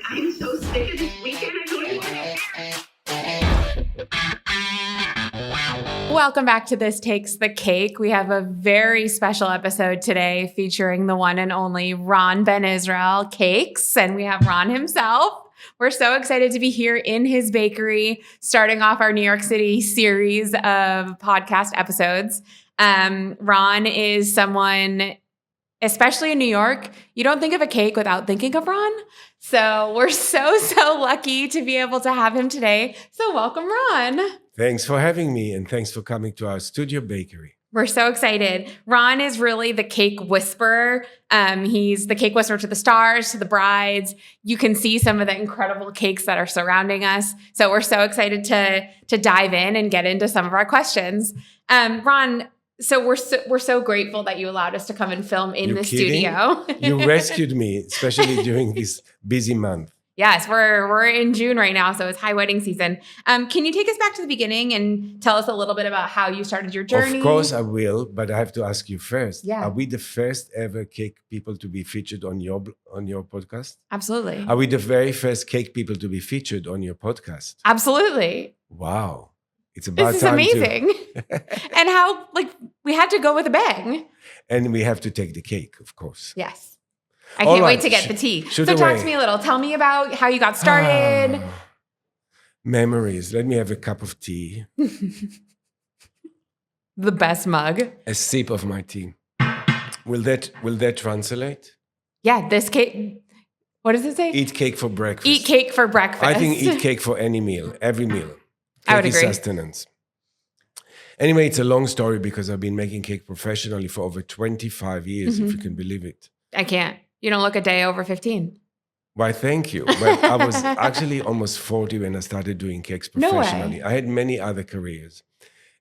I'm so sick of this weekend. I don't even want to hear. Welcome back to This Takes the Cake. We have a very special episode today featuring the one and only Ron Ben Israel Cakes, and we have Ron himself. We're so excited to be here in his bakery, starting off our New York City series of podcast episodes. Ron is someone, especially in New York, you don't think of a cake without thinking of Ron. So we're so lucky to be able to have him today. So welcome, Ron. Thanks for having me, and thanks for coming to our studio bakery. We're so excited. Ron is really the cake whisperer. He's the cake whisperer to the stars, to the brides. You can see some of the incredible cakes that are surrounding us. So we're so excited to dive in and get into some of our questions. Ron, so we're so grateful that you allowed us to come and film in the studio. You rescued me, especially during this busy month. Yes, we're in June right now, so it's high wedding season. Can you take us back to the beginning and tell us a little bit about how you started your journey? Of course I will, but I have to ask you first. Yeah. Are we the first ever cake people to be featured on your podcast? Absolutely. Are we the very first cake people to be featured on your podcast? Absolutely. Wow. It's about This is time amazing. And how, we had to go with a bang. And we have to take the cake, of course. Yes. I can't wait to get the tea. So talk to me a little. Tell me about how you got started. Memories. Let me have a cup of tea. The best mug. A sip of my tea. Will that translate? Yeah, this cake. What does it say? Eat cake for breakfast. Eat cake for breakfast. I think eat cake for any meal, every meal. I would agree. Sustenance. Anyway, it's a long story because I've been making cake professionally for over 25 years, if you can believe it. I can't. You don't look a day over 15. Why, thank you. Well, I was actually almost 40 when I started doing cakes professionally. No way. I had many other careers.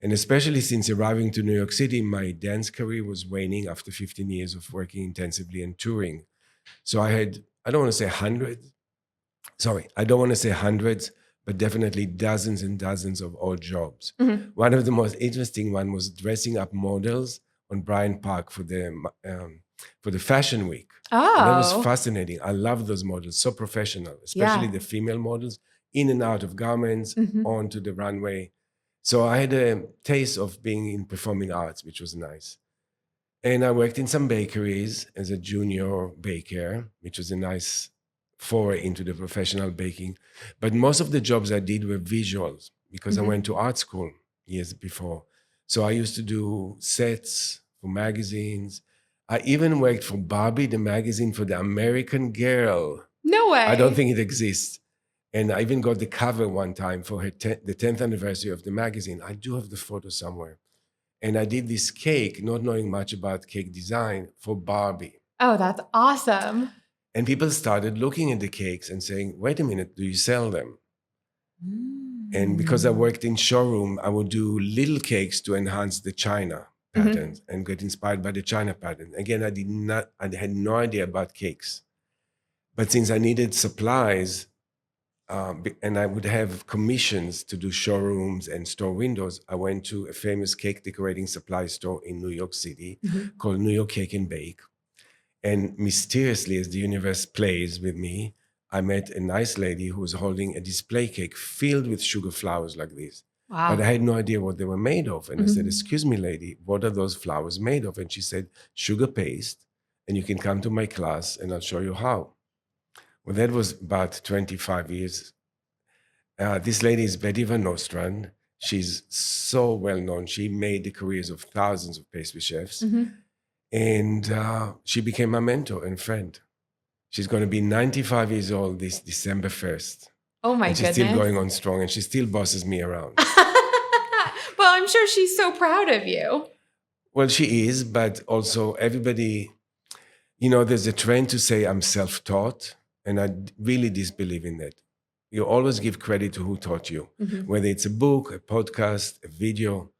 And especially since arriving to New York City, my dance career was waning after 15 years of working intensively and touring. So I don't want to say hundreds, but definitely dozens and dozens of odd jobs. Mm-hmm. One of the most interesting one was dressing up models on Bryant Park for the fashion week. Oh. And that was fascinating. I love those models, so professional, especially the female models, in and out of garments, onto the runway. So I had a taste of being in performing arts, which was nice. And I worked in some bakeries as a junior baker, which was a nice foray into the professional baking. But most of the jobs I did were visuals because I went to art school years before. So I used to do sets for magazines. I even worked for Barbie, the magazine for the American Girl. No way. I don't think it exists. And I even got the cover one time for the 10th anniversary of the magazine. I do have the photo somewhere. And I did this cake, not knowing much about cake design, for Barbie. Oh, that's awesome. And people started looking at the cakes and saying, wait a minute, do you sell them? And because I worked in showroom, I would do little cakes to enhance the China pattern and get inspired by the China pattern. Again, I had no idea about cakes. But since I needed supplies, and I would have commissions to do showrooms and store windows, I went to a famous cake decorating supply store in New York City called New York Cake and Bake. And mysteriously, as the universe plays with me, I met a nice lady who was holding a display cake filled with sugar flowers like this. Wow. But I had no idea what they were made of. And I said, excuse me, lady, what are those flowers made of? And she said, sugar paste. And you can come to my class and I'll show you how. Well, that was about 25 years. This lady is Betty Van Nostrand. She's so well known. She made the careers of thousands of pastry chefs. And she became my mentor and friend. She's going to be 95 years old this December 1st. Oh my and she's goodness. still going on strong, and she still bosses me around. Well, I'm sure she's so proud of you. Well, she is, but also everybody, there's a trend to say I'm self-taught, and I really disbelieve in that. You always give credit to who taught you, whether it's a book, a podcast, a video.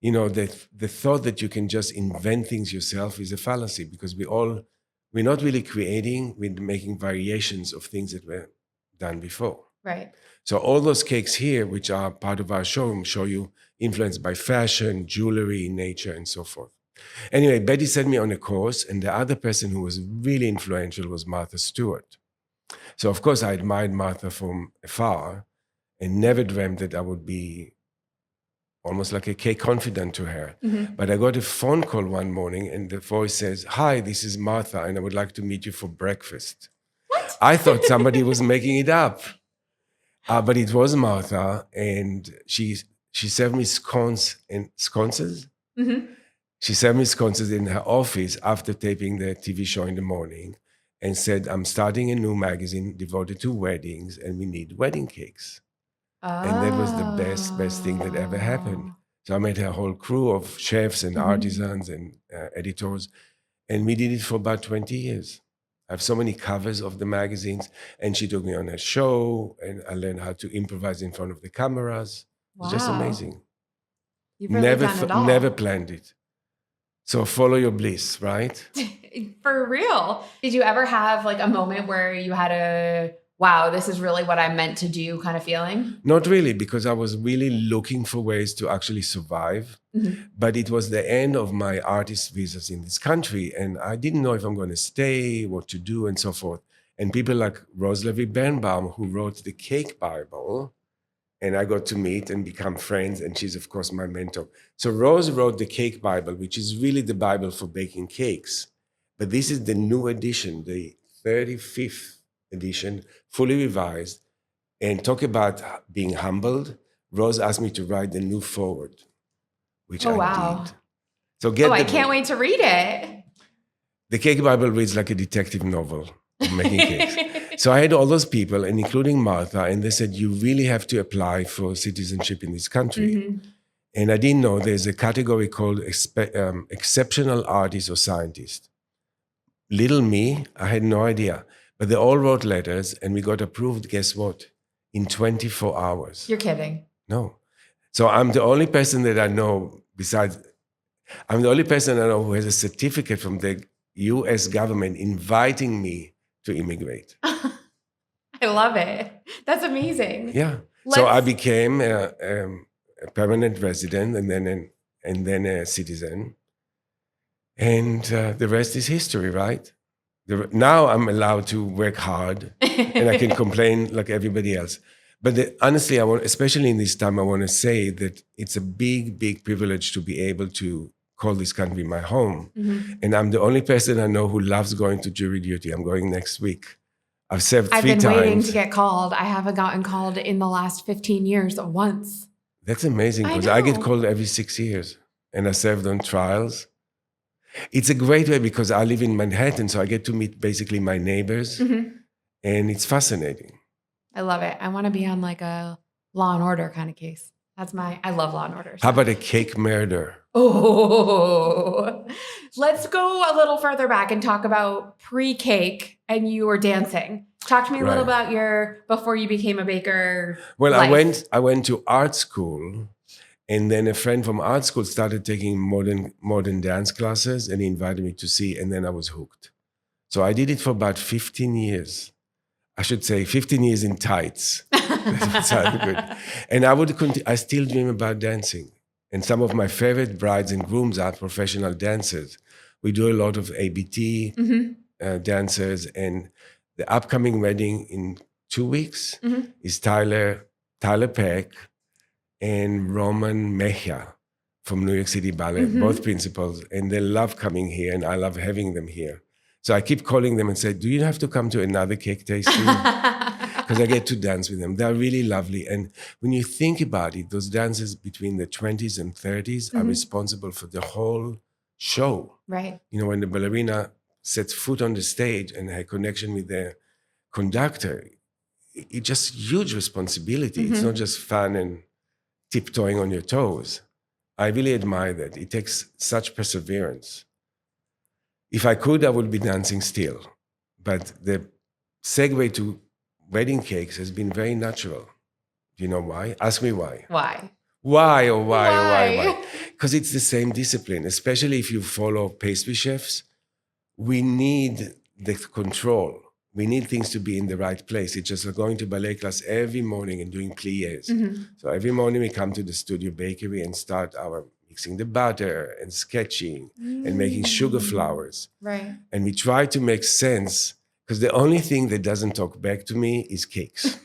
The thought that you can just invent things yourself is a fallacy because we're not really creating, we're making variations of things that were done before. Right. So all those cakes here, which are part of our showroom, show you influenced by fashion, jewelry, nature, and so forth. Anyway, Betty sent me on a course, and the other person who was really influential was Martha Stewart. So, of course, I admired Martha from afar and never dreamt that I would be almost like a cake confidant to her. Mhm. But I got a phone call one morning and the voice says, "Hi, this is Martha, and I would like to meet you for breakfast." What? I thought somebody was making it up. But it was Martha, and she served me sconces. Mhm. She served me sconces in her office after taping the TV show in the morning and said, "I'm starting a new magazine devoted to weddings, and we need wedding cakes." And that was the best thing that ever happened. So I met a whole crew of chefs and artisans and editors, and we did it for about 20 years. I have so many covers of the magazines, and she took me on her show, and I learned how to improvise in front of the cameras. It's just Wow. amazing. You've really done it all. Never planned it. So follow your bliss, right? For real. Did you ever have like a moment where you had a, wow, this is really what I meant to do kind of feeling? Not really, because I was really looking for ways to actually survive. Mhm. But it was the end of my artist visas in this country, and I didn't know if I'm going to stay, what to do, and so forth. And people like Rose Levy Birnbaum, who wrote the Cake Bible, and I got to meet and become friends, and she's, of course, my mentor. So Rose wrote the Cake Bible, which is really the Bible for baking cakes. But this is the new edition, the 35th edition, fully revised. And talk about being humbled. Rose asked me to write the new foreword, which Oh, I wow. did. So get I the can't book. wait to read it. The Cake Bible reads like a detective novel of making cakes. So I had all those people, and including Martha, and they said, "You really have to apply for citizenship in this country." Mhm. And I didn't know there's a category called exceptional artist or scientist. Little me, I had no idea. But they all wrote letters, and we got approved, guess what? In 24 hours. You're kidding. No. So I'm the only person that I know I'm the only person I know who has a certificate from the US government inviting me to immigrate. I love it. That's amazing. Yeah. So I Let's- became a permanent resident and then a citizen. And the rest is history, right? Now I'm allowed to work hard and I can complain like everybody else. But honestly, especially in this time, I want to say that it's a big, big privilege to be able to call this country my home. Mhm. And I'm the only person I know who loves going to jury duty. I'm going next week. I've served I've 3 been times. waiting to get called. I haven't gotten called in the last 15 years once. That's amazing I because I get know. called every 6 years and I served on trials. It's a great way because I live in Manhattan, so I get to meet basically my neighbors Mhm. and it's fascinating. I love it. I want to be on like a Law and Order kind of case. I love Law and Order. How about a cake murder? Oh, let's go a little further back and talk about pre-cake and you were dancing. Talk to me a little Right. about before you became a baker. Well, life. I went to art school, and then a friend from art school started taking modern dance classes, and he invited me to see, and then I was hooked. So I did it for about 15 years. I should say 15 years in tights. That sounds good. And I still dream about dancing. And some of my favorite brides and grooms are professional dancers. We do a lot of ABT Mhm. dancers, and the upcoming wedding in 2 weeks Mhm. is Tyler Peck and Roman Mejia from New York City Ballet, Mhm. both principals, and they love coming here, and I love having them here. So I keep calling them and say, "Do you have to come to another cake tasting?" Because I get to dance with them. They're really lovely. And when you think about it, those dances between the 20s and 30s are Mhm. responsible for the whole show. Right. You know, when the ballerina sets foot on the stage and her connection with the conductor, it's just huge responsibility. It's Mhm. not just fun and tiptoeing on your toes. I really admire that. It takes such perseverance. If I could, I would be dancing still. But the segue to wedding cakes has been very natural. Do you know why? Ask me why. Why? Why, oh why, oh why, Why? why? Because it's the same discipline, especially if you follow pastry chefs. We need the control. We need things to be in the right place. It's just like going to ballet class every morning and doing pliés. Mhm. So every morning we come to the studio bakery and start our mixing the butter and sketching and making sugar flowers. Right. And we try to make sense Because the only thing that doesn't talk back to me is cakes.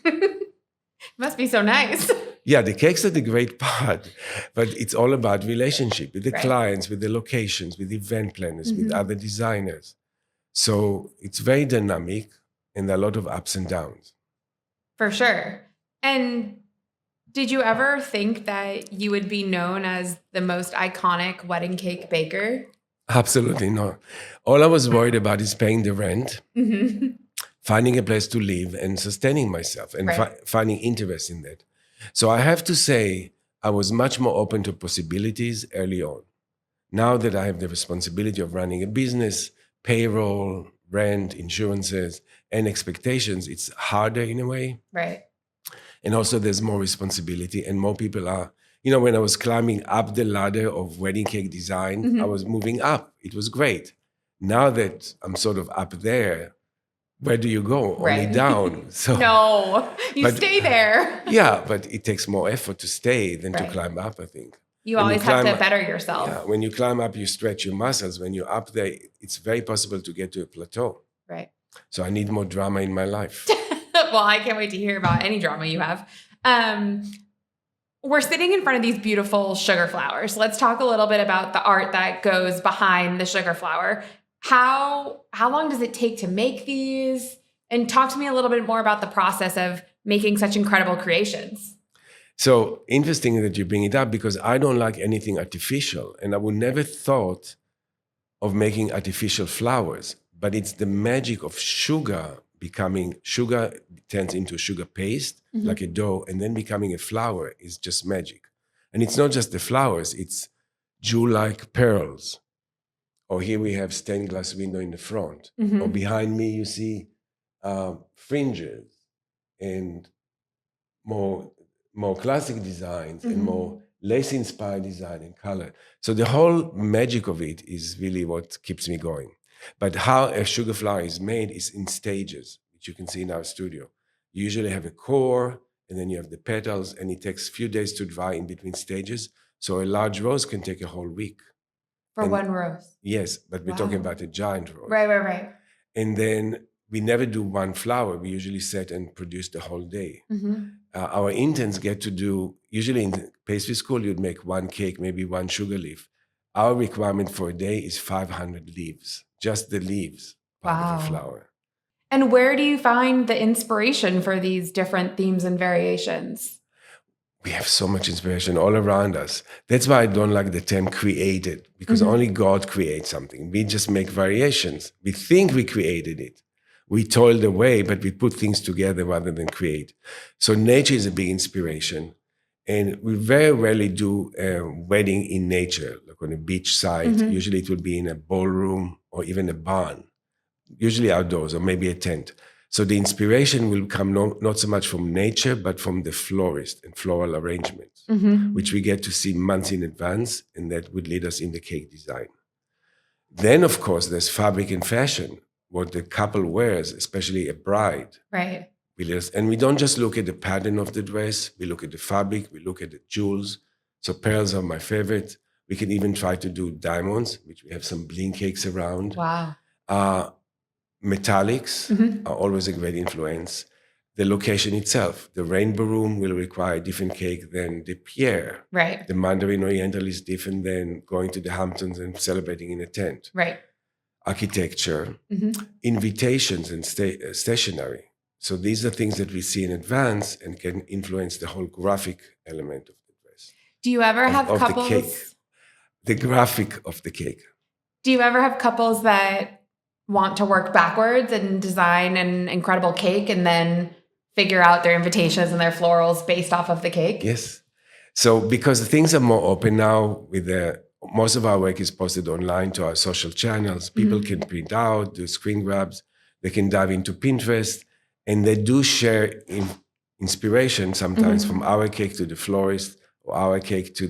Must be so nice. Yeah, the cakes are the great part, but it's all about relationship with the Right. clients, with the locations, with event planners, with Mhm. other designers. So it's very dynamic and there are a lot of ups and downs. For sure. And did you ever think that you would be known as the most iconic wedding cake baker? Absolutely not. All I was worried about is paying the rent, Mhm. finding a place to live and sustaining myself and Right. finding interest in that. So I have to say, I was much more open to possibilities early on. Now that I have the responsibility of running a business, payroll, rent, insurances, and expectations, it's harder in a way. Right. And also there's more responsibility and more people are, you know, when I was climbing up the ladder of wedding cake design, Mhm. I was moving up. It was great. Now that I'm sort of up there, where do you go? Only Right. down. So No, you But- stay there. yeah, but it takes more effort to stay than to Right. climb up, I think. You When you always have to climb- better yourself. Yeah, when you climb up, you stretch your muscles. When you're up there, it's very possible to get to a plateau. Right. So I need more drama in my life. Well, I can't wait to hear about any drama you have. We're sitting in front of these beautiful sugar flowers. Let's talk a little bit about the art that goes behind the sugar flower. How long does it take to make these? And talk to me a little bit more about the process of making such incredible creations. So interesting that you bring it up because I don't like anything artificial. And I would never thought of making artificial flowers. But it's the magic of sugar turns into sugar paste, Mhm. like a dough, and then becoming a flower is just magic. And it's not just the flowers, it's jewel-like pearls. Or here we have stained glass window in the front. Mhm. Or behind me, you see fringes and more classic designs and Mhm. more lace-inspired design and color. So the whole magic of it is really what keeps me going. But how a sugar flower is made is in stages, which you can see in our studio. You usually have a core, and then you have the petals, and it takes a few days to dry in between stages. So a large rose can take a whole week. For And- one rose. Yes, but we're talking Wow. about a giant rose. Right. And then we never do one flower. We usually set and produce the whole day. Mhm. Our interns get to do, usually in the pastry school, you'd make one cake, maybe one sugar leaf. Our requirement for a day is 500 leaves, just the leaves part of Wow. a flower. And where do you find the inspiration for these different themes and variations? We have so much inspiration all around us. That's why I don't like the term created, because Mhm. only God creates something. We just make variations. We think we created it. We toiled away, but we put things together rather than create. So nature is a big inspiration. And we very rarely do a wedding in nature, like on a beach side. Mhm. Usually it will be in a ballroom or even a barn, usually outdoors or maybe a tent. So the inspiration will come not so much from nature, but from the florist and floral arrangements, Mhm. which we get to see months in advance, and that would lead us in the cake design. Then, of course, there's fabric and fashion, what the couple wears, especially a bride. Right. And we don't just look at the pattern of the dress, we look at the fabric, we look at the jewels. So pearls are my favorite. We can even try to do diamonds, which we have some bling cakes around. Wow. Metallics Mhm. are always a great influence. The location itself, the rainbow room will require a different cake than the Pierre. Right. The Mandarin Oriental is different than going to the Hamptons and celebrating in a tent. Right. Architecture, Mhm. invitations, and stationery. So these are things that we see in advance and can influence the whole graphic element of the dress. Do you ever have of the couples? cake. The graphic of the cake. Do you ever have couples that want to work backwards and design an incredible cake and then figure out their invitations and their florals based off of the cake? Yes. So because things are more open now, with most of our work is posted online to our social channels. People can print out, do screen grabs. They can dive into Pinterest, and they do share inspiration sometimes from our cake to the florist, or our cake to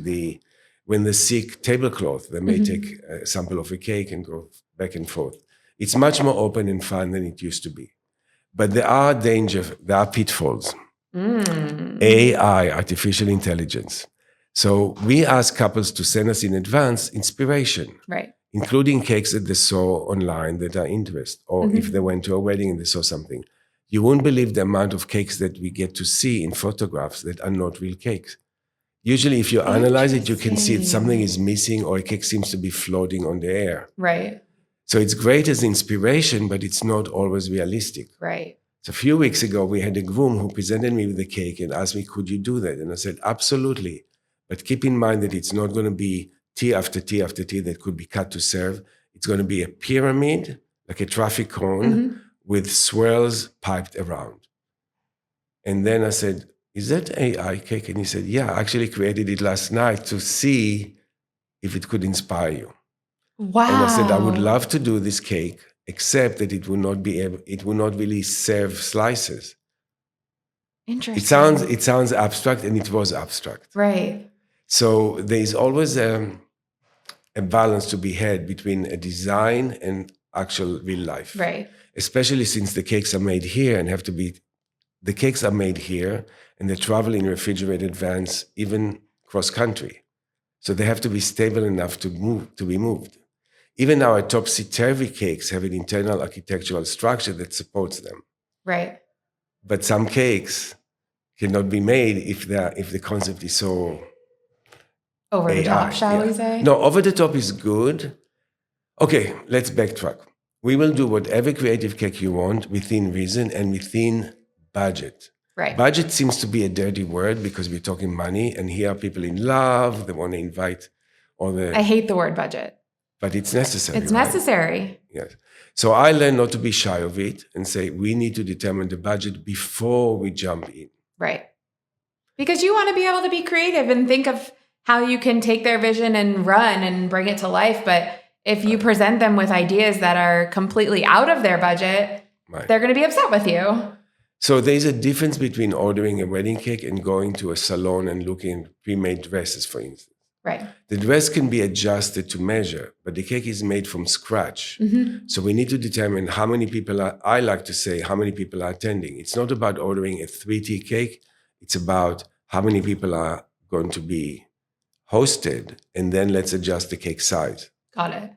when they seek tablecloth, they may take a sample of a cake and go back and forth. It's much more open and fun than it used to be. But there are pitfalls. AI, artificial intelligence. So we ask couples to send us in advance inspiration. Right. including cakes that they saw online that are interest, or if they went to a wedding and they saw something. You won't believe the amount of cakes that we get to see in photographs that are not real cakes. Usually, if you analyze it, you can see that something is missing or a cake seems to be floating on the air. Right. So it's great as inspiration, but it's not always realistic. Right. So a few weeks ago, we had a groom who presented me with a cake and asked me, could you do that? And I said, absolutely. But keep in mind that it's not going to be tea after tea after tea that could be cut to serve. It's going to be a pyramid, like a traffic cone, with swirls piped around. And then I said, is that AI cake? And he said, yeah, I actually created it last night to see if it could inspire you. Wow. And I said, I would love to do this cake, except that it will not really serve slices. Interesting. It sounds abstract, and it was abstract. Right. So there is always a balance to be had between a design and actual real life. Right. Especially since the cakes are made here and the cakes are made here and they travel in refrigerated vans, even cross country. So they have to be stable enough to be moved. Even our topsy-turvy cakes have an internal architectural structure that supports them. Right. But some cakes cannot be made if the concept is so over the AI. top, shall we say? No, over the top is good. Okay, let's backtrack. We will do whatever creative cake you want within reason and within budget. Right. Budget seems to be a dirty word because we're talking money, and here are people in love. They want to invite all the. I hate the word budget. But it's necessary. It's right? necessary. Yes. So I learned not to be shy of it and say we need to determine the budget before we jump in. Right. Because you want to be able to be creative and think of how you can take their vision and run and bring it to life. But if you present them with ideas that are completely out of their budget, they're going to be upset with you. So there's a difference between ordering a wedding cake and going to a salon and looking at pre-made dresses, for instance. Right. The dress can be adjusted to measure, but the cake is made from scratch. So we need to determine how many people I like to say, how many people are attending. It's not about ordering a 3-tea cake. It's about how many people are going to be hosted, and then let's adjust the cake size. Got it.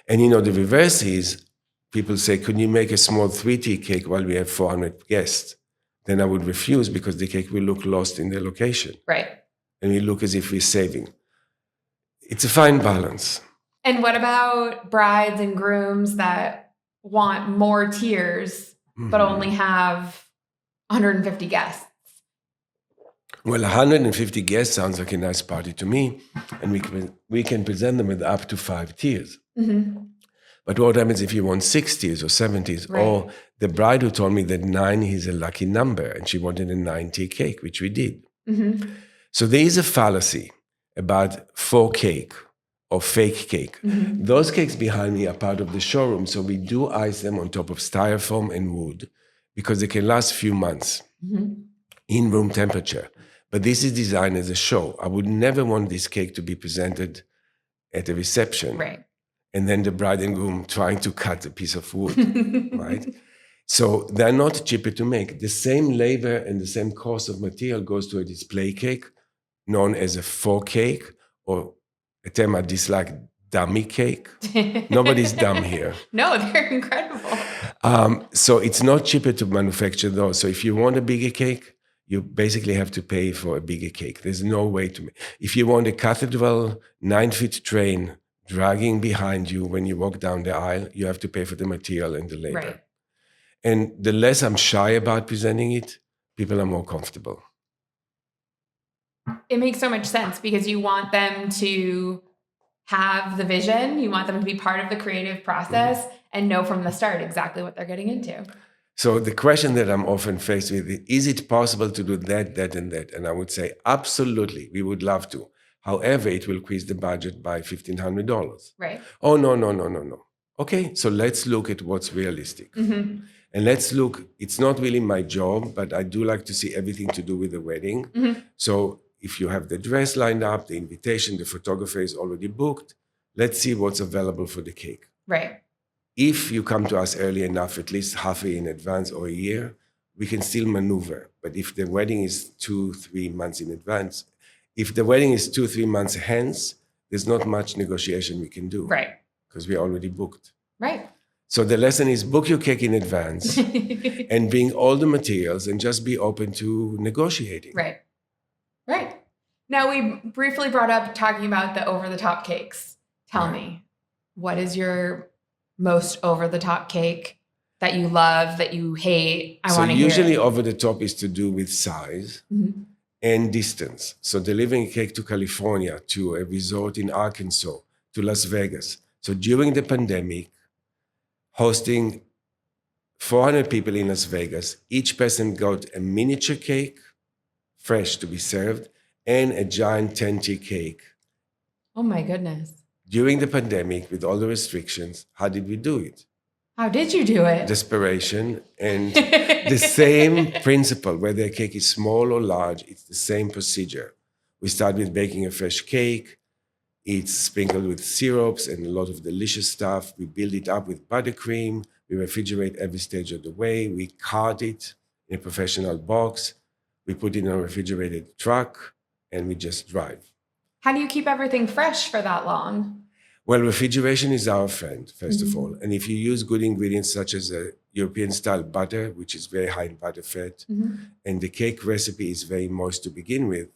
And the reverse is people say, could you make a small 3-tea cake while we have 400 guests? Then I would refuse because the cake will look lost in the location. Right. And we look as if we're saving. It's a fine balance. And what about brides and grooms that want more tiers, but only have 150 guests? Well, 150 guests sounds like a nice party to me, and we can present them with up to 5 tiers. But what happens if you want 6 tiers or 7 tiers? Right. Or the bride who told me that 9 is a lucky number, and she wanted a 9-tier cake, which we did. So there is a fallacy about faux cake or fake cake. Those cakes behind me are part of the showroom, so we do ice them on top of styrofoam and wood because they can last a few months in room temperature. But this is designed as a show. I would never want this cake to be presented at a reception. Right. And then the bride and groom trying to cut a piece of wood, right? So they're not cheaper to make. The same labor and the same cost of material goes to a display cake known as a faux cake, or a term I dislike, dummy cake. Nobody's dumb here. No, they're incredible. So it's not cheaper to manufacture those. So if you want a bigger cake, you basically have to pay for a bigger cake. There's no way to make. If you want a cathedral 9-foot train dragging behind you when you walk down the aisle, you have to pay for the material and the labor. Right. And the less I'm shy about presenting it, people are more comfortable. It makes so much sense because you want them to have the vision. You want them to be part of the creative process and know from the start exactly what they're getting into. So the question that I'm often faced with is it possible to do that, that, and that? And I would say, absolutely, we would love to. However, it will increase the budget by $1,500. Right. Oh, no. Okay, so let's look at what's realistic. And let's look, it's not really my job, but I do like to see everything to do with the wedding. So if you have the dress lined up, the invitation, the photographer is already booked, let's see what's available for the cake. Right. If you come to us early enough, at least half a year in advance or a year, we can still maneuver. But if the wedding is 2-3 months in advance, if the wedding is 2-3 months hence, there's not much negotiation we can do. Right. because we're already booked. Right. So the lesson is book your cake in advance and bring all the materials and just be open to negotiating. Right. Right. Now, we briefly brought up talking about the over-the-top cakes. Tell me, what is your most over-the-top cake that you love, that you hate? I want to hear usually it. over the top is to do with size and distance. So delivering a cake to California, to a resort in Arkansas, to Las Vegas. So during the pandemic, hosting 400 people in Las Vegas, each person got a miniature cake, fresh to be served, and a giant 10-tier cake. Oh my goodness. During the pandemic, with all the restrictions, how did we do it? How did you do it? Desperation, and the same principle, whether a cake is small or large, it's the same procedure. We start with baking a fresh cake. It's sprinkled with syrups and a lot of delicious stuff. We build it up with buttercream. We refrigerate every stage of the way. We cart it in a professional box. We put it in a refrigerated truck, and we just drive. How do you keep everything fresh for that long? Well, refrigeration is our friend, first of all. And if you use good ingredients such as a European-style butter, which is very high in butterfat, and the cake recipe is very moist to begin with,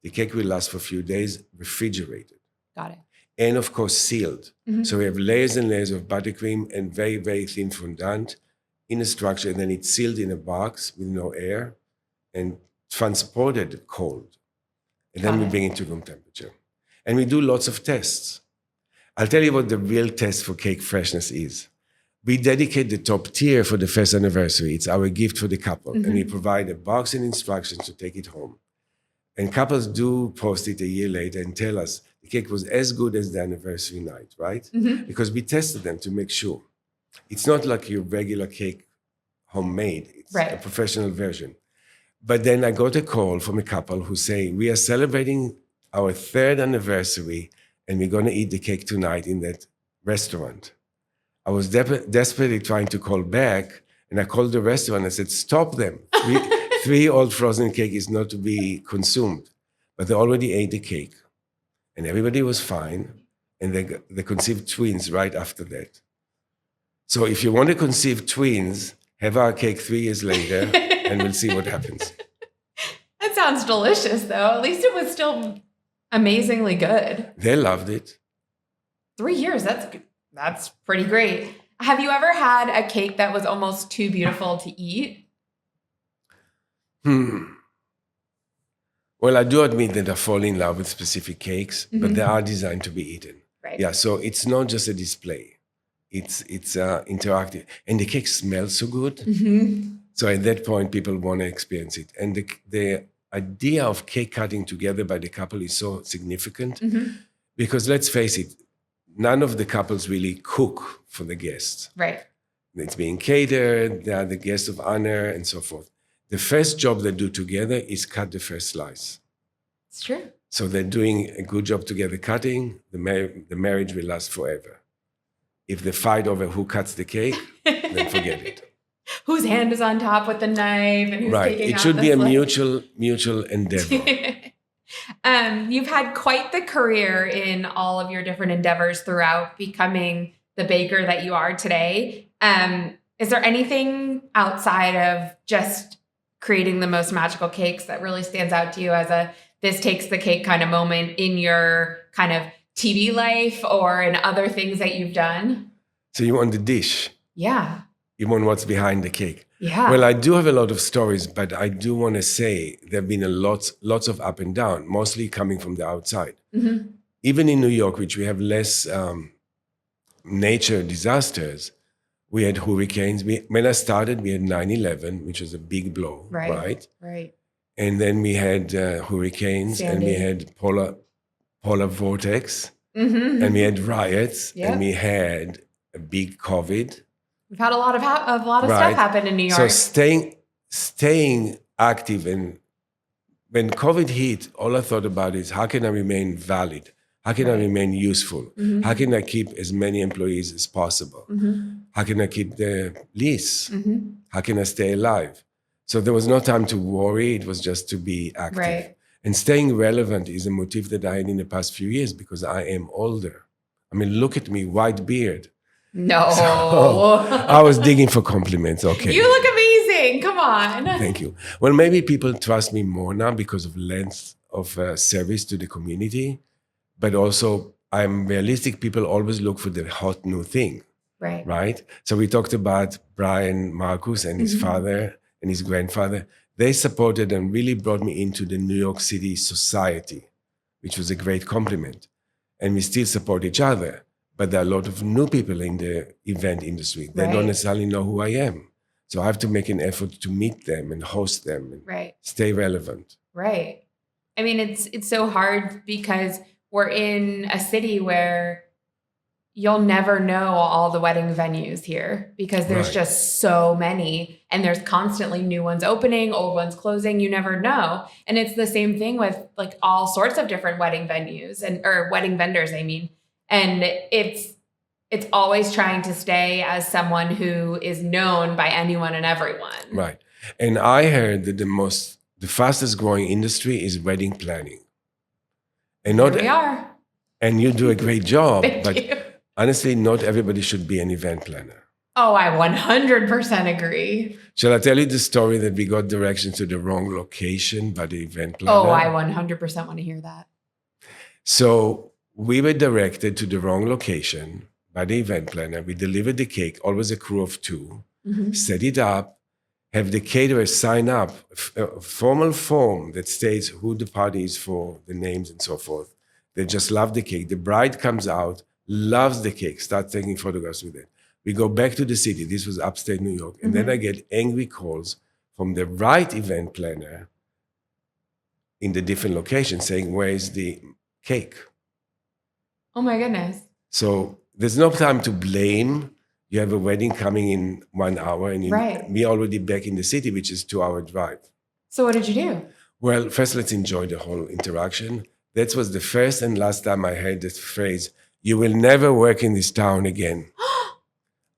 the cake will last for a few days, refrigerated. Got it. And of course, sealed. So we have layers and layers of buttercream and very, very thin fondant in a structure. And then it's sealed in a box with no air and transported cold. And then we bring it to room temperature. And we do lots of tests. I'll tell you what the real test for cake freshness is. We dedicate the top tier for the first anniversary. It's our gift for the couple. And we provide a box and instructions to take it home. And couples do post it a year later and tell us the cake was as good as the anniversary night, right? Because we tested them to make sure. It's not like your regular cake homemade. It's a professional version. But then I got a call from a couple who say, we are celebrating our 3rd anniversary and we're going to eat the cake tonight in that restaurant. I was desperately trying to call back, and I called the restaurant and said, stop them. 3 old frozen cake is not to be consumed. But they already ate the cake. And everybody was fine. And they conceived twins right after that. So if you want to conceive twins, have our cake 3 years later, and we'll see what happens. That sounds delicious, though. At least it was still amazingly good. They loved it. 3 years, that's pretty great. Have you ever had a cake that was almost too beautiful to eat? Well, I do admit that I fall in love with specific cakes, but they are designed to be eaten. Right. Yeah, so it's not just a display. It's interactive. And the cake smells so good. So at that point, people want to experience it. And the idea of cake cutting together by the couple is so significant because let's face it, none of the couples really cook for the guests. Right. It's being catered, they are the guests of honor and so forth. The first job they do together is cut the first slice. It's true. So they're doing a good job together cutting, the marriage will last forever. If they fight over who cuts the cake, then forget it. Whose hand is on top with the knife and who's taking It out should the be a slice. mutual endeavor. You've had quite the career in all of your different endeavors throughout becoming the baker that you are today. Is there anything outside of just creating the most magical cakes that really stands out to you as a this takes the cake kind of moment in your kind of TV life or in other things that you've done? So you want the dish. Yeah. You want what's behind the cake. Yeah. Well, I do have a lot of stories, but I do want to say there have been lots of up and down, mostly coming from the outside. Even in New York, which we have less nature disasters, we had hurricanes. When I started, we had 9/11, which was a big blow, right? Right. And then we had hurricanes, and we had polar vortex, and we had riots, and we had a big COVID. We've had a lot of stuff happen in New York. So staying active, and when COVID hit, all I thought about is how can I remain valid? How can I remain useful? How can I keep as many employees as possible? How can I keep the lease? How can I stay alive? So there was no time to worry. It was just to be active. Right. And staying relevant is a motif that I had in the past few years because I am older. I mean, look at me, white beard. No. So, I was digging for compliments. Okay. You look amazing. Come on. Thank you. Well, maybe people trust me more now because of length of service to the community, but also I'm realistic. People always look for the hot new thing, Right. right? So we talked about Brian Marcus and his father and his grandfather. They supported and really brought me into the New York City society, which was a great compliment. And we still support each other. But there are a lot of new people in the event industry. They don't necessarily know who I am. So I have to make an effort to meet them and host them and stay relevant. Right. I mean, it's so hard because we're in a city where you'll never know all the wedding venues here because there's just so many and there's constantly new ones opening, old ones closing. You never know. And it's the same thing with like all sorts of different wedding venues or wedding vendors, I mean. And it's always trying to stay as someone who is known by anyone and everyone. Right. And I heard that the fastest growing industry is wedding planning. And Here we are. And you do a great job. Thank but you. Honestly, not everybody should be an event planner. Oh, I 100% agree. Shall I tell you the story that we got directions to the wrong location by the event planner? Oh, I 100% want to hear that. So we were directed to the wrong location by the event planner. We delivered the cake, always a crew of 2, set it up, have the caterer sign up, a formal form that states who the party is for, the names and so forth. They just love the cake. The bride comes out, loves the cake, starts taking photographs with it. We go back to the city. This was upstate New York. And then I get angry calls from the right event planner in the different locations saying, where is the cake? Oh my goodness. So there's no time to blame. You have a wedding coming in 1 hour and we already back in the city, which is 2-hour drive. So what did you do? Well, first let's enjoy the whole interaction. That was the first and last time I heard this phrase, you will never work in this town again.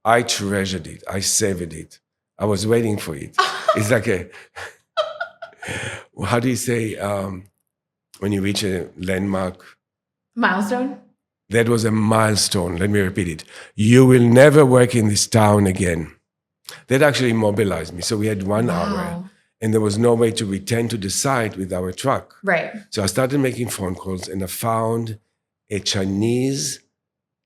I treasured it. I savored it. I was waiting for it. It's like how do you say, when you reach a landmark? Milestone? That was a milestone. Let me repeat it. You will never work in this town again. That actually mobilized me. So we had 1 hour and there was no way to return to the site with our truck. Right. So I started making phone calls and I found a Chinese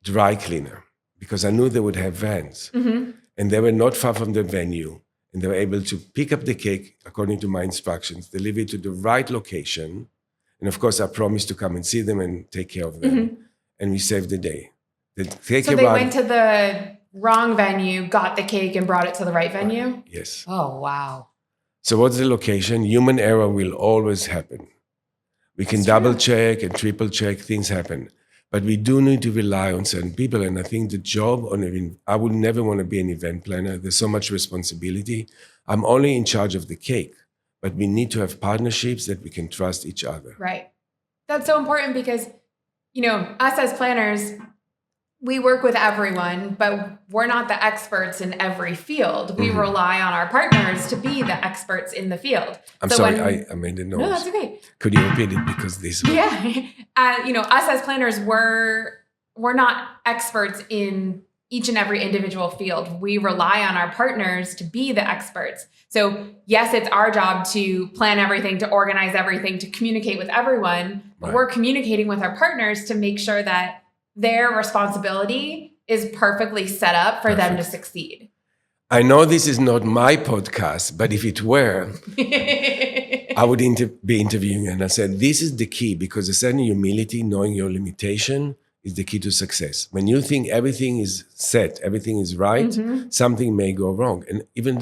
dry cleaner because I knew they would have vans. And they were not far from the venue. And they were able to pick up the cake according to my instructions, deliver it to the right location. And of course, I promised to come and see them and take care of them. And we saved the day. So they went to the wrong venue, got the cake, and brought it to the right venue? Yes. Oh, wow. So what's the location? Human error will always happen. We can double check and triple check, things happen. But we do need to rely on certain people. And I think the job I would never want to be an event planner. There's so much responsibility. I'm only in charge of the cake, but we need to have partnerships that we can trust each other. Right. That's so important because, you know, us as planners, we work with everyone, but we're not the experts in every field. We rely on our partners to be the experts in the field. I'm sorry, I made a noise. No, that's okay. Could you repeat it? Because this one. Yeah. You know, us as planners, we're not experts in each and every individual field. We rely on our partners to be the experts. So yes, it's our job to plan everything, to organize everything, to communicate with everyone. But we're communicating with our partners to make sure that their responsibility is perfectly set up for them to succeed. I know this is not my podcast, but if it were, I would be interviewing and I said, this is the key because a certain humility, knowing your limitation is the key to success. When you think everything is set, everything is right, something may go wrong. And even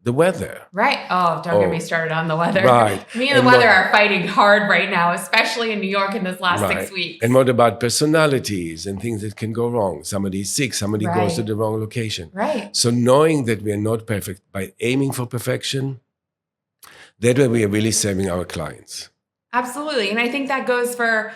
the weather. Right. Oh, don't get me started on the weather. Right. Me and the weather are fighting hard right now, especially in New York in this last 6 weeks. And what about personalities and things that can go wrong? Somebody is sick, somebody goes to the wrong location. Right. So knowing that we are not perfect, by aiming for perfection, that way we are really serving our clients. Absolutely. And I think that goes for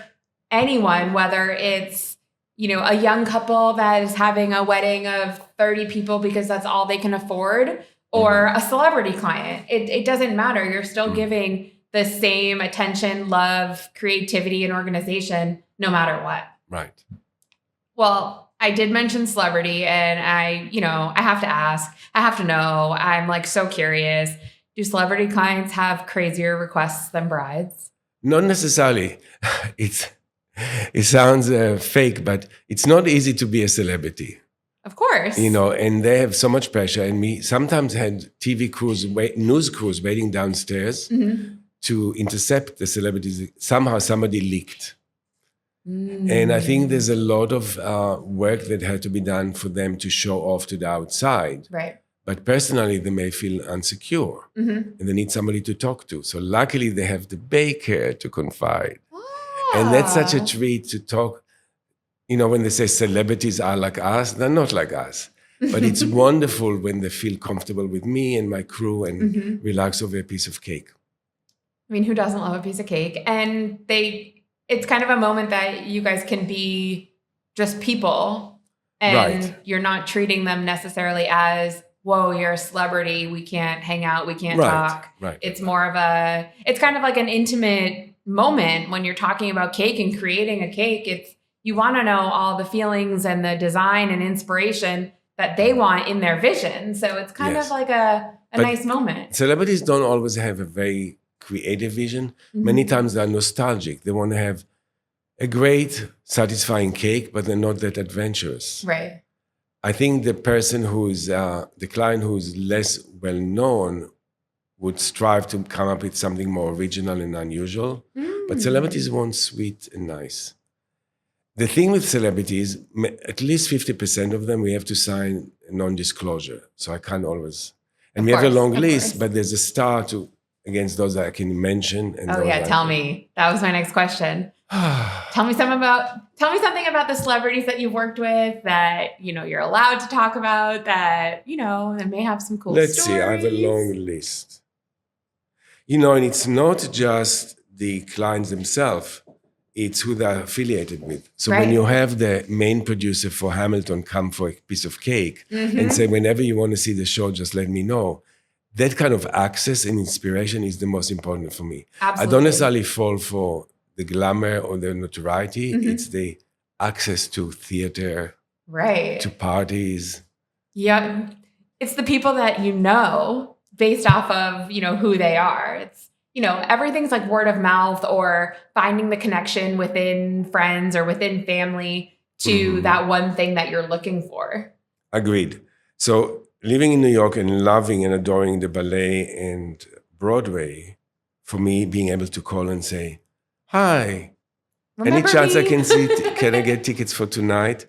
anyone, whether it's, you know, a young couple that is having a wedding of 30 people because that's all they can afford, or a celebrity client. It doesn't matter. You're still giving the same attention, love, creativity, and organization no matter what. Right. Well, I did mention celebrity, and I have to ask, I have to know. I'm like so curious. Do celebrity clients have crazier requests than brides? Not necessarily. It's it sounds fake, but it's not easy to be a celebrity. Of course. And they have so much pressure. And we sometimes had TV crews, news crews waiting downstairs to intercept the celebrities. Somehow somebody leaked. And I think there's a lot of work that had to be done for them to show off to the outside. Right. But personally, they may feel insecure and they need somebody to talk to. So luckily, they have the baker to confide. And that's such a treat to talk. When they say celebrities are like us, they're not like us. But it's wonderful when they feel comfortable with me and my crew and relax over a piece of cake. I mean, who doesn't love a piece of cake? And it's kind of a moment that you guys can be just people. And you're not treating them necessarily as, whoa, you're a celebrity. We can't hang out. We can't talk. Right. It's more of it's kind of like an intimate moment when you're talking about cake and creating a cake. You want to know all the feelings and the design and inspiration that they want in their vision. So it's kind of like a nice moment. Celebrities don't always have a very creative vision. Many times they're nostalgic. They want to have a great, satisfying cake, but they're not that adventurous. Right. I think the person the client who's less well known would strive to come up with something more original and unusual. But celebrities want sweet and nice. The thing with celebrities, at least 50% of them, we have to sign non-disclosure. So I can't always. And we have a long list, but there's a star against those that I can mention. And tell me. That was my next question. Tell me something about the celebrities that you've worked with that, you're allowed to talk about that, that may have some cool stories. Let's see, I have a long list. And it's not just the clients themselves, it's who they're affiliated with. So when you have the main producer for Hamilton come for a piece of cake and say, whenever you want to see the show, just let me know. That kind of access and inspiration is the most important for me. Absolutely. I don't necessarily fall for the glamour or the notoriety. It's the access to theater, to parties. Yeah. It's the people that based off of, who they are. It's, everything's like word of mouth or finding the connection within friends or within family to that one thing that you're looking for. Agreed. So living in New York and loving and adoring the ballet and Broadway, for me, being able to call and say, hi, Remember any chance me? I can I get tickets for tonight?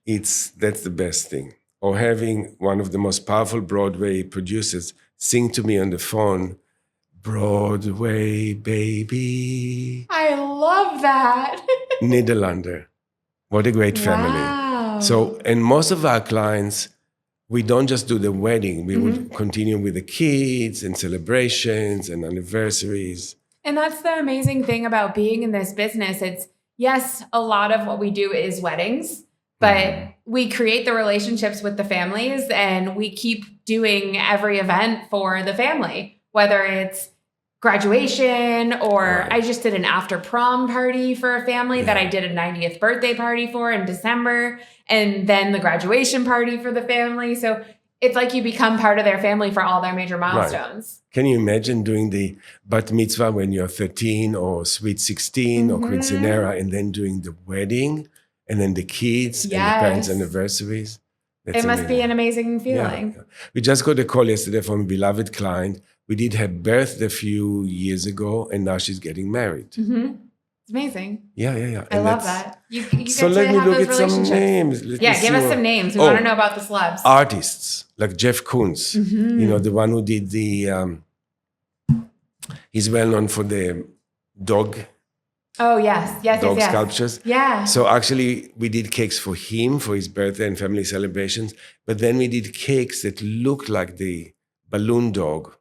That's the best thing. Or having one of the most powerful Broadway producers sing to me on the phone, Broadway, baby. I love that. Nederlander. What a great family. Wow. So, and most of our clients, we don't just do the wedding. We would continue with the kids and celebrations and anniversaries. And that's the amazing thing about being in this business. It's, yes, a lot of what we do is weddings, but we create the relationships with the families and we keep doing every event for the family, whether it's graduation or I just did an after prom party for a family that I did a 90th birthday party for in December, and then the graduation party for the family. So it's like you become part of their family for all their major milestones. Can you imagine doing the bat mitzvah when you're 13 or sweet 16 or quinceanera and then doing the wedding and then the kids and the parents' anniversaries? That's must be an amazing feeling. Yeah. We just got a call yesterday from a beloved client. We did her birthday a few years ago and now she's getting married. It's amazing. Yeah. I love that. You so get let to me have look those at some relationships. names. Give us some names. We want to know about the celebs. Artists like Jeff Koons, the one who did he's well known for the dog. Oh, yes. Dog sculptures. Yeah. So actually, we did cakes for him for his birthday and family celebrations. But then we did cakes that looked like the balloon dog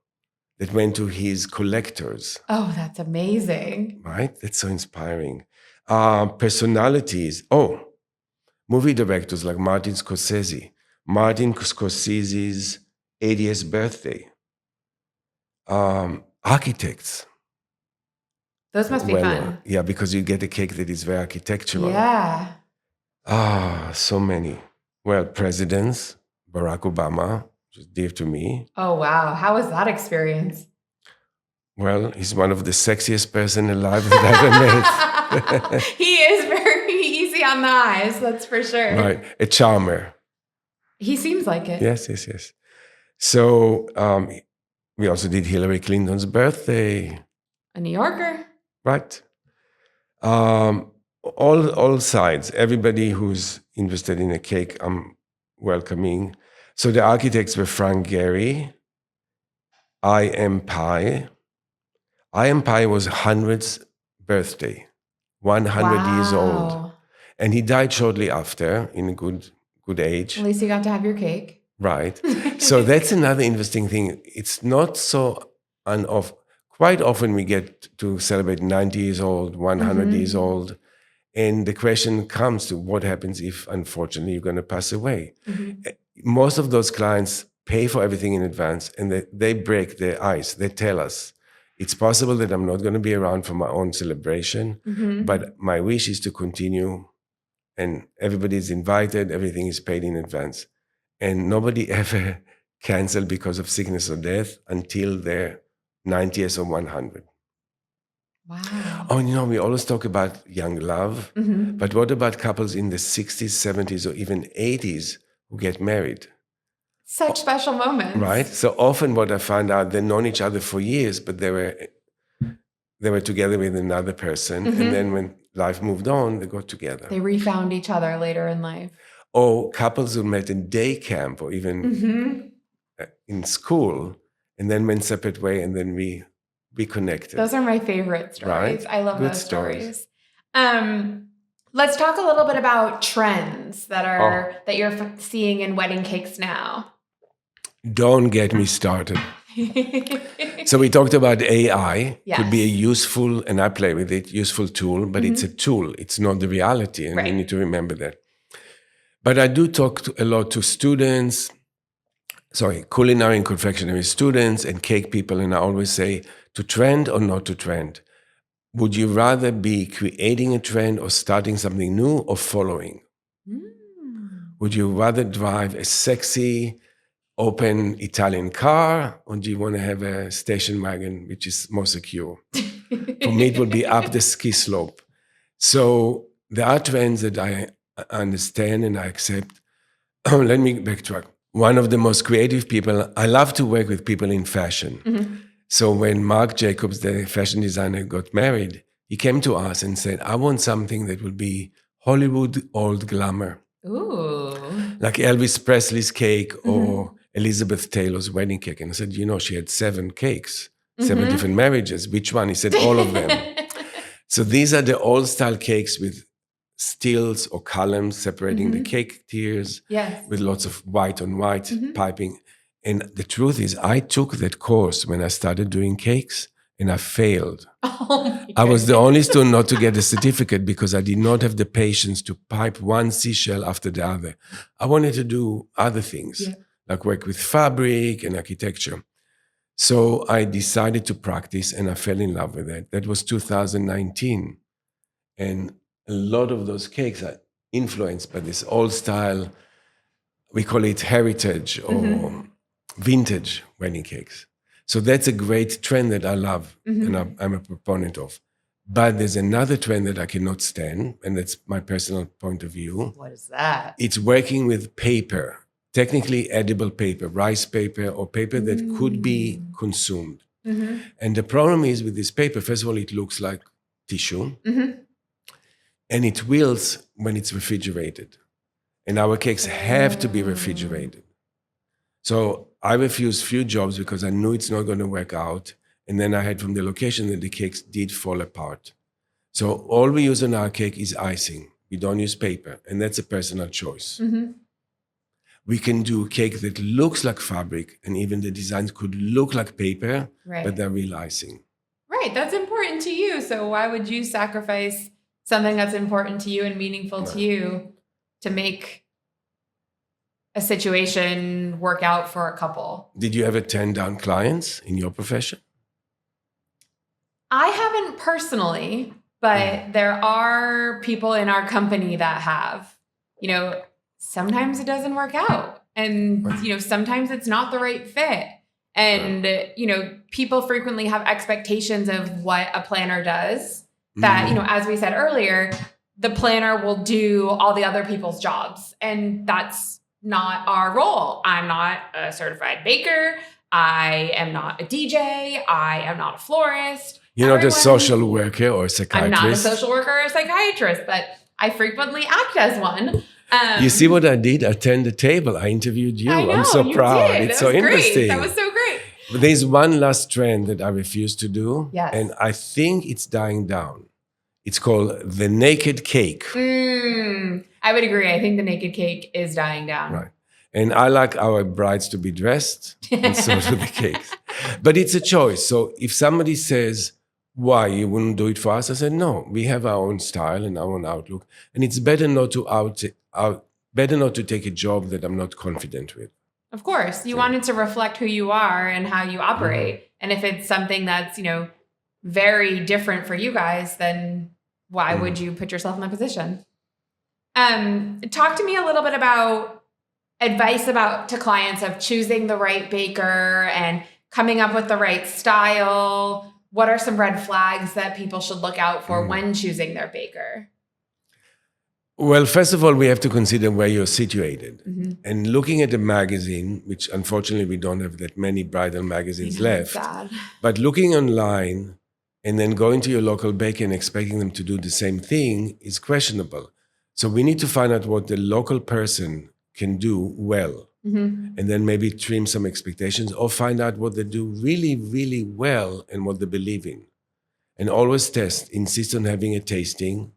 that went to his collectors. Oh, that's amazing. Right? That's so inspiring. Personalities. Movie directors like Martin Scorsese. Martin Scorsese's 80th birthday. Architects. Those must be fun. Yeah, because you get a cake that is very architectural. Yeah. So many. Well, presidents, Barack Obama, just dear to me. Oh, wow. How was that experience? Well, he's one of the sexiest person alive that I've ever met. He is very easy on the eyes, that's for sure. Right, a charmer. He seems like it. Yes. So we also did Hillary Clinton's birthday. A New Yorker. Right. All sides. Everybody who's interested in a cake, I'm welcoming. So the architects were Frank Gehry, I Am Pie. I Am Pie was 100th birthday, 100 years old. Wow. And he died shortly after in a good age. At least you got to have your cake. Right. So that's another interesting thing. It's not so quite often we get to celebrate 90 years old, 100 years old. And the question comes to what happens if, unfortunately, you're going to pass away. Most of those clients pay for everything in advance and they break the ice. They tell us, it's possible that I'm not going to be around for my own celebration, but my wish is to continue and everybody is invited, everything is paid in advance. And nobody ever canceled because of sickness or death until they're 90th or 100. Wow. Oh, we always talk about young love, but what about couples in the 60s, 70s, or even 80s who get married? Such special moments. Right? So often what I find out, they've known each other for years, but they were together with another person. And then when life moved on, they got together. They refound each other later in life. Or couples who met in day camp or even in school and then went separate way and then we reconnected. Those are my favorite stories. Right? I love Good those stories. Let's talk a little bit about trends that you're seeing in wedding cakes now. Don't get me started. So we talked about AI. Yes. Could be a useful, and I play with it, useful tool, but it's a tool. It's not the reality, and we need to remember that. But I do talk a lot to students, culinary and confectionery students and cake people, and I always say, to trend or not to trend? Would you rather be creating a trend or starting something new or following? Would you rather drive a sexy, open Italian car, or do you want to have a station wagon, which is more secure? For me, it would be up the ski slope. So there are trends that I understand and I accept. Let me backtrack. One of the most creative people, I love to work with people in fashion. So when Marc Jacobs, the fashion designer, got married, he came to us and said, I want something that will be Hollywood old glamour. Ooh. Like Elvis Presley's cake or Elizabeth Taylor's wedding cake. And I said, she had 7 cakes, 7 different marriages. Which one? He said, all of them. So these are the old style cakes with stills or columns separating the cake tiers with lots of white on white piping. And the truth is, I took that course when I started doing cakes and I failed. I was the only student not to get a certificate because I did not have the patience to pipe one seashell after the other. I wanted to do other things, like work with fabric and architecture. So I decided to practice and I fell in love with it. That was 2019. And a lot of those cakes are influenced by this old style, we call it heritage or vintage wedding cakes. So that's a great trend that I love and I'm a proponent of. But there's another trend that I cannot stand, and that's my personal point of view. What is that? It's working with paper, technically edible paper, rice paper or paper that could be consumed. And the problem is with this paper, first of all, it looks like tissue and it wilts when it's refrigerated. And our cakes have to be refrigerated. So I refused few jobs because I knew it's not going to work out. And then I had from the location that the cakes did fall apart. So all we use on our cake is icing. We don't use paper. And that's a personal choice. We can do a cake that looks like fabric, and even the designs could look like paper, but they're real icing. Right. That's important to you. So why would you sacrifice something that's important to you and meaningful to you to make a situation work out for a couple? Did you ever turn down clients in your profession? I haven't personally, but there are people in our company that have. sometimes it doesn't work out. And, sometimes it's not the right fit. And, people frequently have expectations of what a planner does that, as we said earlier, the planner will do all the other people's jobs. And that's not our role. I'm not a certified baker. I am not a DJ. I am not a florist. You're not a social worker or a psychiatrist. I'm not a social worker or a psychiatrist, but I frequently act as one. You see what I did? I turned the table. I interviewed you. I know, I'm so you proud. did. It's That so was great. interesting. That was so great. But there's one last trend that I refuse to do. Yes. And I think it's dying down. It's called the naked cake. I would agree. I think the naked cake is dying down. Right. And I like our brides to be dressed, and so do the cakes. But it's a choice. So if somebody says, why, you wouldn't do it for us? I said, no, we have our own style and our own outlook. And it's better not to take a job that I'm not confident with. Of course. You want it to reflect who you are and how you operate. And if it's something that's, very different for you guys, then why would you put yourself in that position? Talk to me a little bit about advice to clients of choosing the right baker and coming up with the right style. What are some red flags that people should look out for when choosing their baker? Well, first of all, we have to consider where you're situated. And looking at a magazine, which unfortunately we don't have that many bridal magazines left, Sad. but looking online and then going to your local baker and expecting them to do the same thing is questionable. So we need to find out what the local person can do well, and then maybe trim some expectations or find out what they do really, really well and what they believe in. And always test, insist on having a tasting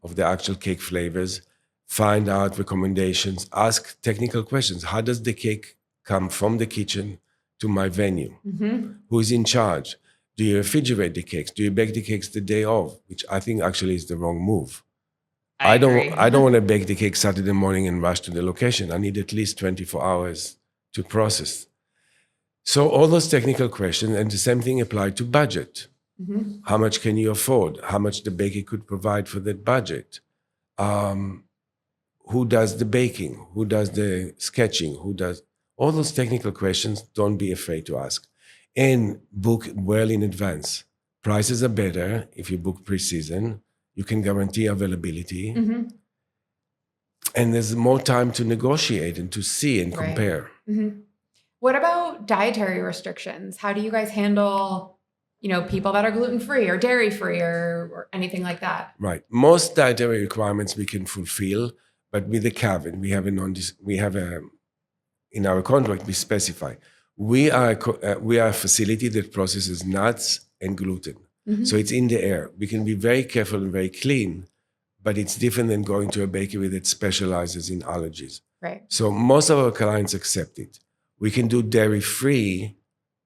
of the actual cake flavors, find out recommendations, ask technical questions. How does the cake come from the kitchen to my venue? Who is in charge? Do you refrigerate the cakes? Do you bake the cakes the day of? Which I think actually is the wrong move. I don't want to bake the cake Saturday morning and rush to the location. I need at least 24 hours to process. So all those technical questions, and the same thing applied to budget. How much can you afford? How much the baker could provide for that budget? Who does the baking? Who does the sketching? All those technical questions? Don't be afraid to ask. And book well in advance. Prices are better if you book pre-season. You can guarantee availability. And there's more time to negotiate and to see and compare. What about dietary restrictions? How do you guys handle, people that are gluten-free or dairy-free or anything like that? Right. Most dietary requirements we can fulfill, but with a caveat. In our contract, we specify. We are a facility that processes nuts and gluten. So it's in the air. We can be very careful and very clean, but it's different than going to a bakery that specializes in allergies. Right. So most of our clients accept it. We can do dairy-free,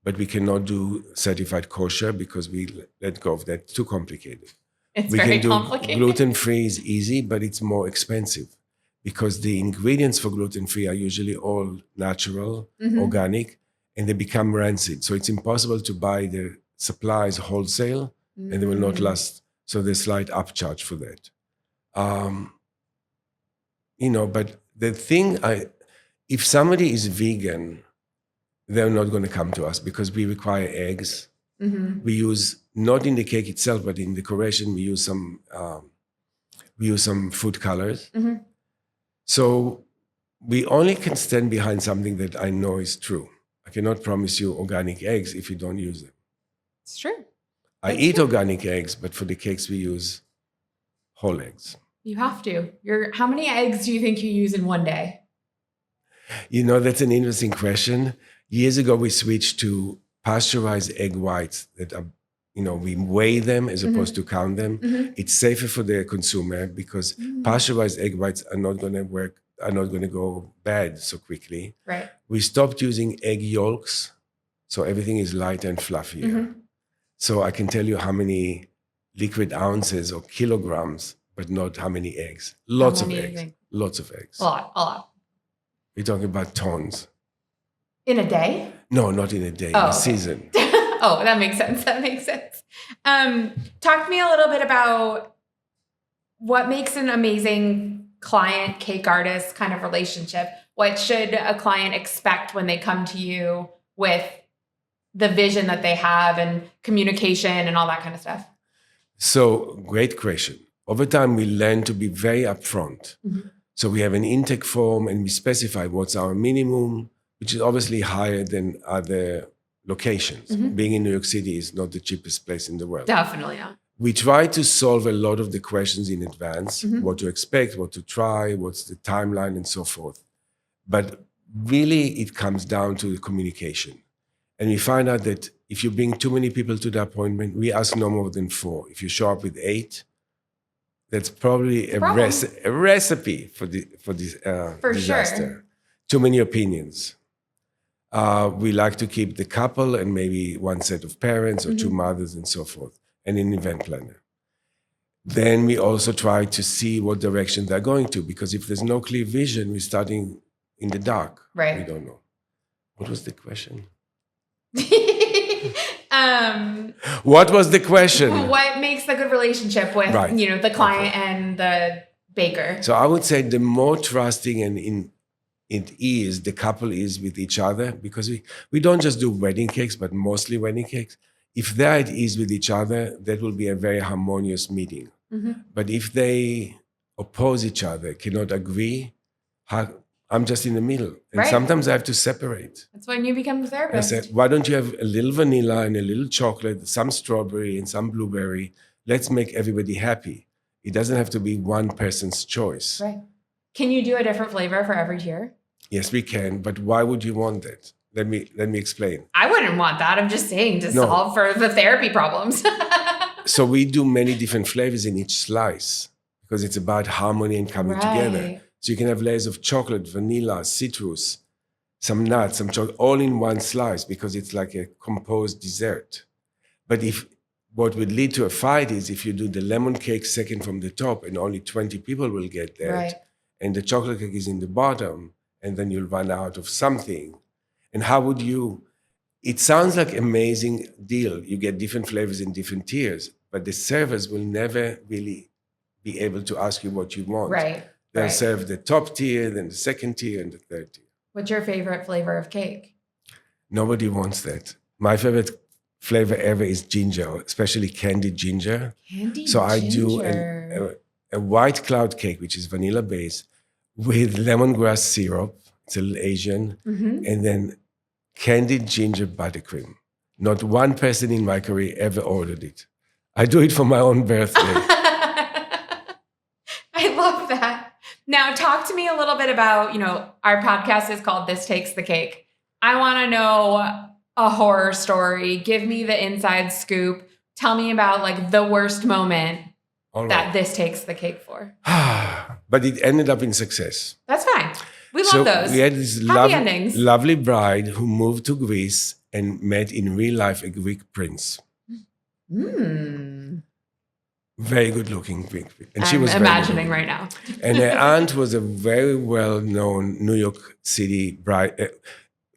but we cannot do certified kosher because we let go of that. It's too complicated. It's we very can do complicated. gluten-free is easy, but it's more expensive because the ingredients for gluten-free are usually all natural, organic, and they become rancid. So it's impossible to buy the supplies wholesale, and they will not last. So there's slight upcharge for that. But the thing, if somebody is vegan, they're not going to come to us because we require eggs. We use, not in the cake itself, but in decoration, we use some food colors. So we only can stand behind something that I know is true. I cannot promise you organic eggs if you don't use them. It's true. I eat organic eggs, but for the cakes we use whole eggs. You have to. How many eggs do you think you use in one day? That's an interesting question. Years ago, we switched to pasteurized egg whites that are, we weigh them as opposed to count them. It's safer for the consumer because pasteurized egg whites are not going to work, are not going to go bad so quickly. Right. We stopped using egg yolks, so everything is lighter and fluffier. So I can tell you how many liquid ounces or kilograms, but not how many eggs. Lots of eggs. Lots of eggs. A lot. We're talking about tons. In a day? No, not in a day, in a season. Oh, that makes sense. Talk to me a little bit about what makes an amazing client cake artist kind of relationship? What should a client expect when they come to you with the vision that they have and communication and all that kind of stuff? So, great question. Over time, we learn to be very upfront. So we have an intake form and we specify what's our minimum, which is obviously higher than other locations. Being in New York City is not the cheapest place in the world. Definitely not. We try to solve a lot of the questions in advance, what to expect, what to try, what's the timeline, and so forth. But really, it comes down to the communication. And we find out that if you bring too many people to the appointment, we ask no more than 4. If you show up with 8, that's probably a recipe for this disaster. Sure. Too many opinions. We like to keep the couple and maybe one set of parents or 2 mothers and so forth, and an event planner. Then we also try to see what direction they're going to, because if there's no clear vision, we're starting in the dark. Right. We don't know. What was the question? What was the question? What makes the good relationship with the client and the baker? So I would say the more trusting and the couple is with each other, because we don't just do wedding cakes, but mostly wedding cakes. If they're at ease with each other, that will be a very harmonious meeting. But if they oppose each other, cannot agree, I'm just in the middle. And sometimes I have to separate. That's when you become the therapist. I said, why don't you have a little vanilla and a little chocolate, some strawberry and some blueberry? Let's make everybody happy. It doesn't have to be one person's choice. Right. Can you do a different flavor for every tier? Yes, we can. But why would you want that? Let me explain. I wouldn't want that. I'm just saying to solve for the therapy problems. So we do many different flavors in each slice because it's about harmony and coming together. So you can have layers of chocolate, vanilla, citrus, some nuts, some chocolate, all in one slice because it's like a composed dessert. But what would lead to a fight is if you do the lemon cake second from the top and only 20 people will get that, and the chocolate cake is in the bottom, and then you'll run out of something. And how would you? It sounds like an amazing deal. You get different flavors in different tiers, but the servers will never really be able to ask you what you want. They'll serve the top tier, then the second tier, and the third tier. What's your favorite flavor of cake? Nobody wants that. My favorite flavor ever is ginger, especially candied ginger. I do a white cloud cake, which is vanilla base, with lemongrass syrup. It's a little Asian. And then candied ginger buttercream. Not one person in my career ever ordered it. I do it for my own birthday. I love that. Now, talk to me a little bit about, our podcast is called This Takes the Cake. I want to know a horror story. Give me the inside scoop. Tell me about the worst moment that this takes the cake for. But it ended up in success. That's fine. We love those. We had this endings. Lovely bride who moved to Greece and met in real life a Greek prince. Very good looking Greek. And she was imagining right now. And her aunt was a very well-known New York City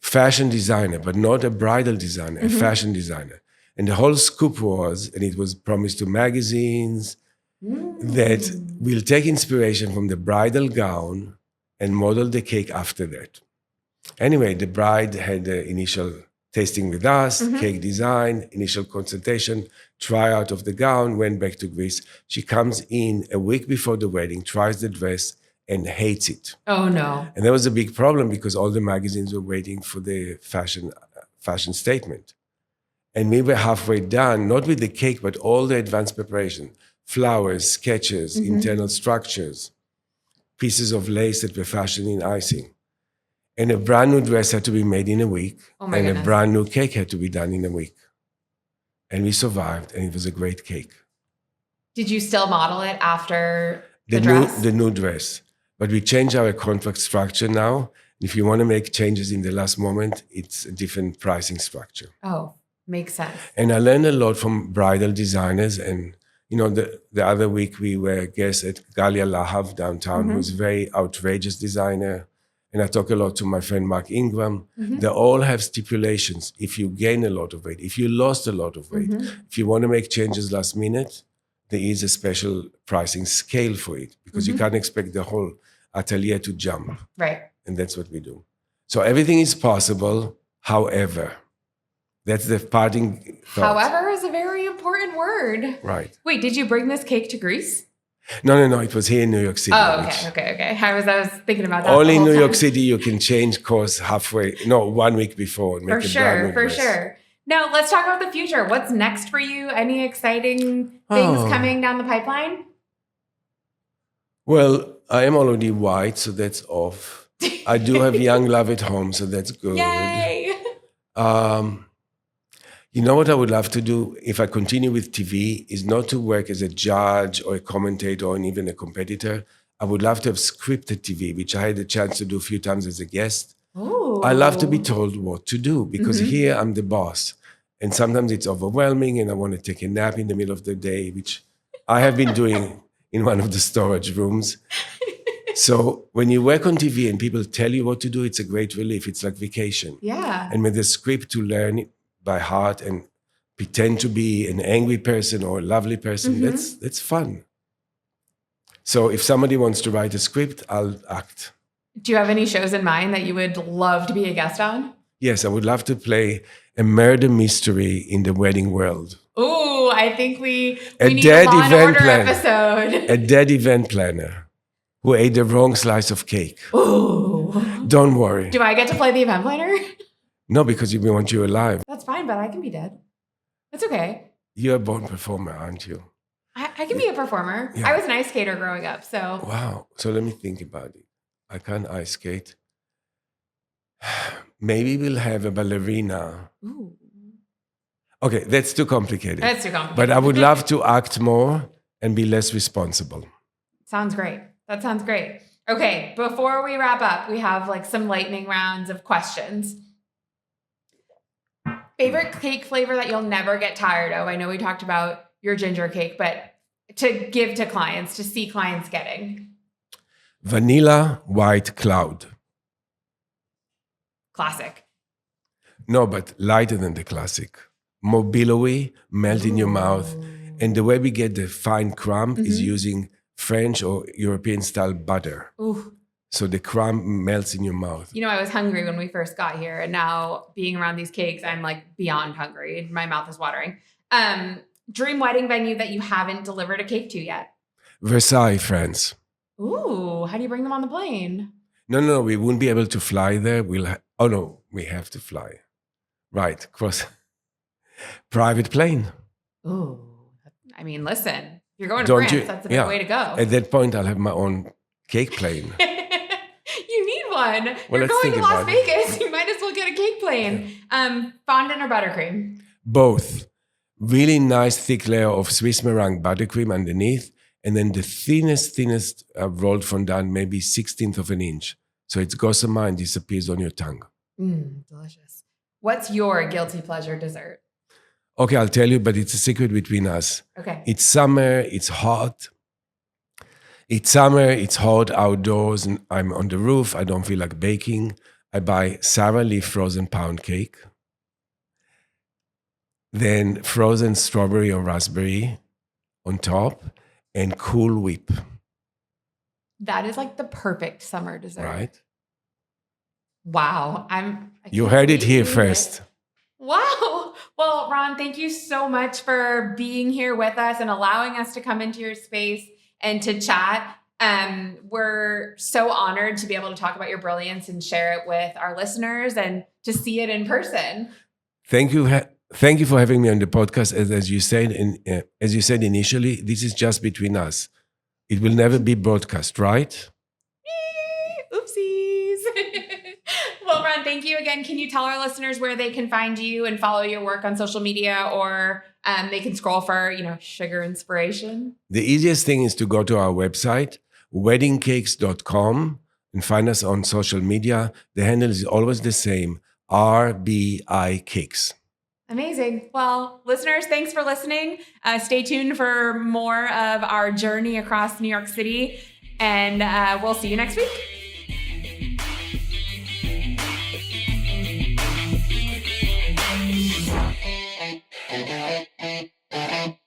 fashion designer, but not a bridal designer, a fashion designer. And the whole scoop was, and it was promised to magazines, that we'll take inspiration from the bridal gown and model the cake after that. Anyway, the bride had the initial tasting with us, cake design, initial consultation, tryout of the gown, went back to Greece. She comes in a week before the wedding, tries the dress, and hates it. Oh, no. And that was a big problem because all the magazines were waiting for the fashion statement. And we were halfway done, not with the cake, but all the advanced preparation, flowers, sketches, internal structures, pieces of lace that were fashioned in icing. And a brand new dress had to be made in a week. And a brand new cake had to be done in a week. And we survived, and it was a great cake. Did you still model it after the dress? The new dress. But we changed our contract structure now. If you want to make changes in the last moment, it's a different pricing structure. Oh, makes sense. And I learned a lot from bridal designers. And, the other week we were guests at Galia Lahav downtown, who's a very outrageous designer. And I talk a lot to my friend Mark Ingram. They all have stipulations. If you gain a lot of weight, if you lost a lot of weight, if you want to make changes last minute, there is a special pricing scale for it because you can't expect the whole atelier to jump. Right. And that's what we do. So everything is possible, however. That's the parting thought. However is a very important word. Right. Wait, did you bring this cake to Greece? No. It was here in New York City. Oh, which okay. I was thinking about that. only the in whole New York time. City you can change course halfway. No, 1 week before. And make For a brand new sure. dress. Now, let's talk about the future. What's next for you? Any exciting things coming down the pipeline? Well, I am already white, so that's off. I do have young love at home, so that's good. Yay! You know what I would love to do if I continue with TV is not to work as a judge or a commentator or even a competitor. I would love to have scripted TV, which I had a chance to do a few times as a guest. Ooh. I love to be told what to do because here I'm the boss. And sometimes it's overwhelming and I want to take a nap in the middle of the day, which I have been doing in one of the storage rooms. So when you work on TV and people tell you what to do, it's a great relief. It's like vacation. Yeah. And with the script to learn it by heart and pretend to be an angry person or a lovely person, that's fun. So if somebody wants to write a script, I'll act. Do you have any shows in mind that you would love to be a guest on? Yes, I would love to play a murder mystery in the wedding world. Ooh, I think we A need dead a Law and event Order planner. episode. A dead event planner who ate the wrong slice of cake. Ooh. Don't worry. Do I get to play the event planner? No, because we want you alive. That's fine, but I can be dead. That's okay. You're a born performer, aren't you? I can be a performer. Yeah. I was an ice skater growing up, so. Wow. So let me think about it. I can't ice skate. Maybe we'll have a ballerina. Ooh. Okay, that's too complicated. That's too complicated. But I would love to act more and be less responsible. Sounds great. That sounds great. Okay, before we wrap up, we have like some lightning rounds of questions. Favorite cake flavor that you'll never get tired of? I know we talked about your ginger cake, but to give to clients, to see clients getting. Vanilla white cloud. Classic. No, but lighter than the classic. More billowy, melt in your mouth. And the way we get the fine crumb is using French or European style butter. Ooh. So the crumb melts in your mouth. You know, I was hungry when we first got here, and now being around these cakes, I'm like beyond hungry. My mouth is watering. Dream wedding venue that you haven't delivered a cake to yet? Versailles, France. Ooh, how do you bring them on the plane? No, we won't be able to fly there. Oh no, we have to fly. Right, cross private plane. Ooh, I mean, listen, you're going to Don't France. you? That's a good way to go. At that point, I'll have my own cake plane. You need one. Well, You're let's going think to Las about it. Vegas. You might as well get a cake plane. Fondant or buttercream? Both. Really nice thick layer of Swiss meringue buttercream underneath, and then the thinnest rolled fondant, maybe 1/16 of an inch. So it's gossamer and disappears on your tongue. Delicious. What's your guilty pleasure dessert? Okay, I'll tell you, but it's a secret between us. Okay. It's summer, it's hot. It's summer, it's hot outdoors, and I'm on the roof. I don't feel like baking. I buy Sara Lee frozen pound cake. Then frozen strawberry or raspberry on top, and Cool Whip, That is like the perfect summer dessert. right? Wow. You heard it here first. Wow. Well, Ron, thank you so much for being here with us and allowing us to come into your space and to chat. We're so honored to be able to talk about your brilliance and share it with our listeners and to see it in person. Thank you. Thank you for having me on the podcast. As you said initially, this is just between us. It will never be broadcast, right? Oopsies. Well, Ron, thank you again. Can you tell our listeners where they can find you and follow your work on social media, or they can scroll for, sugar inspiration? The easiest thing is to go to our website, weddingcakes.com, and find us on social media. The handle is always the same, RBI Cakes. Amazing. Well, listeners, thanks for listening. Stay tuned for more of our journey across New York City, and we'll see you next week.